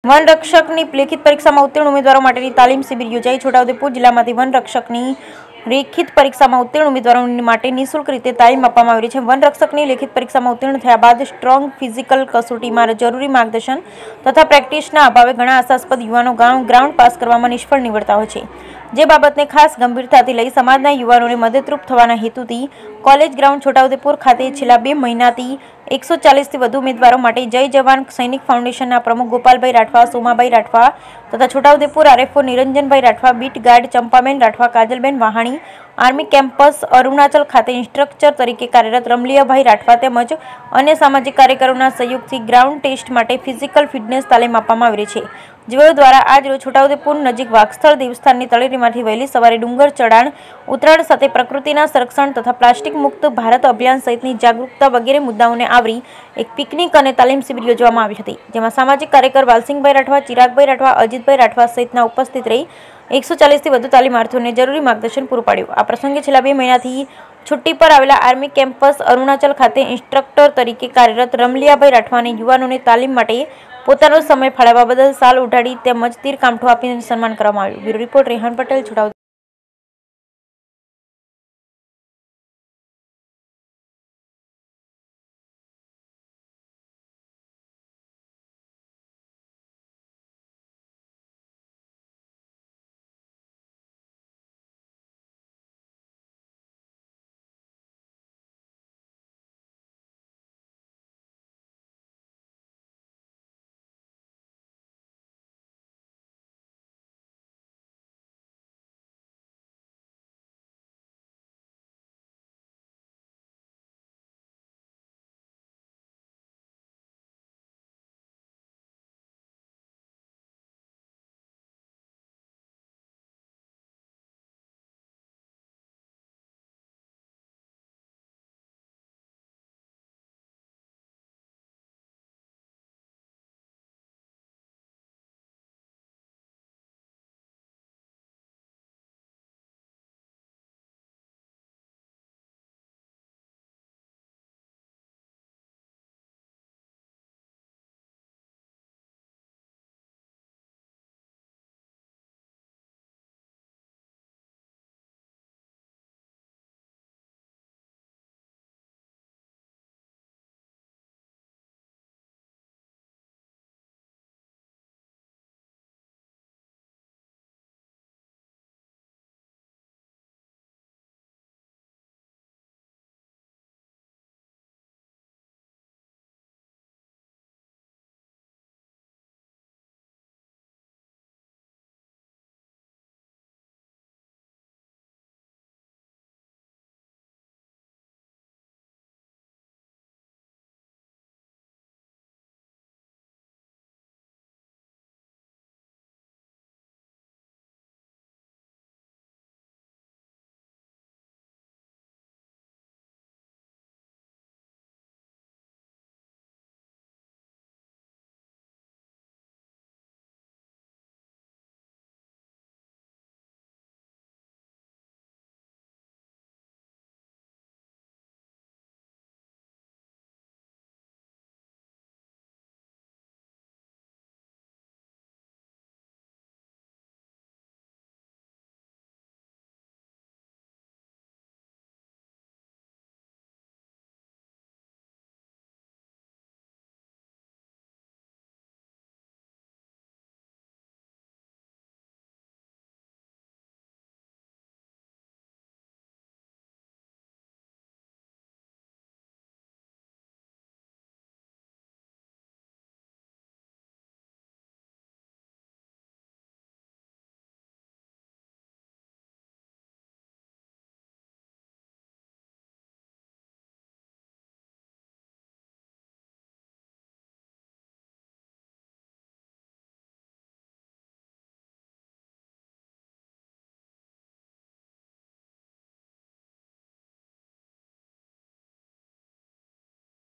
વનરક્ષકની લેખિત પરીક્ષામાં ઉત્તીર્ણ ઉમેદવારો માટેની તાલીમ શિબિર યોજાઈ। છોટાઉદેપુર જિલ્લામાંથી વનરક્ષકની લેખિત પરીક્ષામાં ઉત્તીર્ણ ઉમેદવારો માટે નિઃશુલ્ક રીતે તાલીમ આપવામાં આવી રહી છે। વનરક્ષકની લેખિત પરીક્ષામાં ઉત્તીર્ણ થયા બાદ સ્ટ્રોંગ ફિઝિકલ કસોટીમાં જરૂરી માર્ગદર્શન તથા પ્રેક્ટિસના અભાવે ઘણા આશાસ્પદ યુવાનો ગ્રાઉન્ડ પાસ કરવામાં નિષ્ફળ નીવડતા હોય છે, જે બાબતને ખાસ ગંભીરતાથી લઈ સમાજના યુવાનોને મદદરૂપ થવાના હેતુથી કોલેજ ગ્રાઉન્ડ છોટાઉદેપુર ખાતે છેલ્લા 2 મહિનાથી 140થી વધુ ઉમેદવારો માટે જય જવાન સૈનિક ફાઉન્ડેશનના પ્રમુખ ગોપાલભાઈ રાઠવા, સોમાભાઈ રાઠવા તથા Chhotaudepur RFO Niranjanbhai Rathwa, beat guard Champaben Rathwa, Kajalben Vahani, army campus Arunachal ખાતે ઇન્સ્ટ્રક્ટર તરીકે કાર્યરત રમલિયાભાઈ રાઠવા તેમજ અન્ય સામાજિક કાર્યકરોના સહયોગથી ગ્રાઉન્ડ ટેસ્ટ માટે ફિઝિકલ ફિટનેસ તાલીમ આપવામાં આવી રહી છે, જેઓ દ્વારા આજ રોજ છોટાઉદેપુર નજીક વાઘસ્થળ દેવસ્થાનની તળેટીમાંથી વહેલી સવારે ડુંગર ચઢાણ, ઉતરાણ સાથે પ્રકૃતિના સંરક્ષણ તથા પ્લાસ્ટિક મુક્ત ભારત અભિયાન સહિતની જાગૃતતા વગેરે મુદ્દાઓને આવરી એક પિકનિક અને તાલીમ શિબિર યોજવામાં આવી હતી, જેમાં સામાજિક કાર્યકર વાલસિંહભાઈ રાઠવા, ચિરાગભાઈ રાઠવા, અજીતભાઈ રાઠવા સહિતના ઉપસ્થિત રહી 140થી વધુ તાલીમાર્થીઓને જરૂરી માર્ગદર્શન પૂરું પાડ્યું। આ પ્રસંગે છેલ્લા 2 મહિનાથી છુટ્ટી પર આવેલા આર્મી કેમ્પસ અરુણાચલ ખાતે ઇન્સ્ટ્રક્ટર તરીકે કાર્યરત રમલિયાભાઈ રાઠવાને યુવાનોને તાલીમ માટે પોતાનો સમય ફાળવવા બદલ શાલ ઉઢાડી તેમજ તીર કામઠું આપીને સન્માન કરવામાં આવ્યું। Bureau report Rehan Patel, Chhota Udepur.